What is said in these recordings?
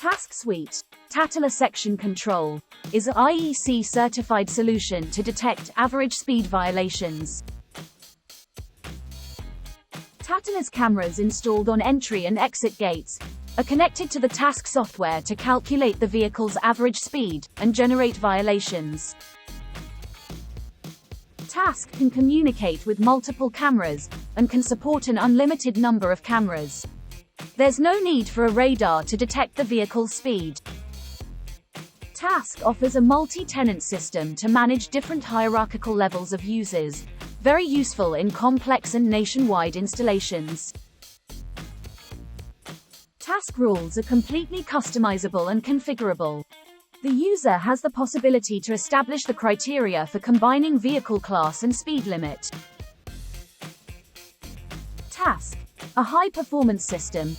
TASC Suite, Tattile section control, is an IEC-certified solution to detect average speed violations. Tattile cameras installed on entry and exit gates are connected to the TASC software to calculate the vehicle's average speed and generate violations. TASC can communicate with multiple cameras and can support an unlimited number of cameras. There's no need for a radar to detect the vehicle's speed. TASC offers a multi-tenant system to manage different hierarchical levels of users, very useful in complex and nationwide installations. TASC rules are completely customizable and configurable. The user has the possibility to establish the criteria for combining vehicle class and speed limit. TASC, a high-performance system,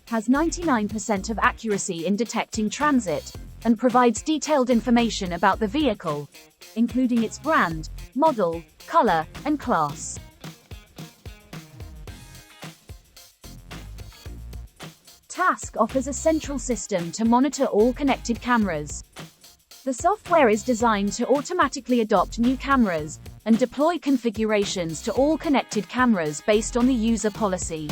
has 99% of accuracy in detecting transit, and provides detailed information about the vehicle, including its brand, model, color, and class. TASC offers a central system to monitor all connected cameras. The software is designed to automatically adopt new cameras and deploy configurations to all connected cameras based on the user policy.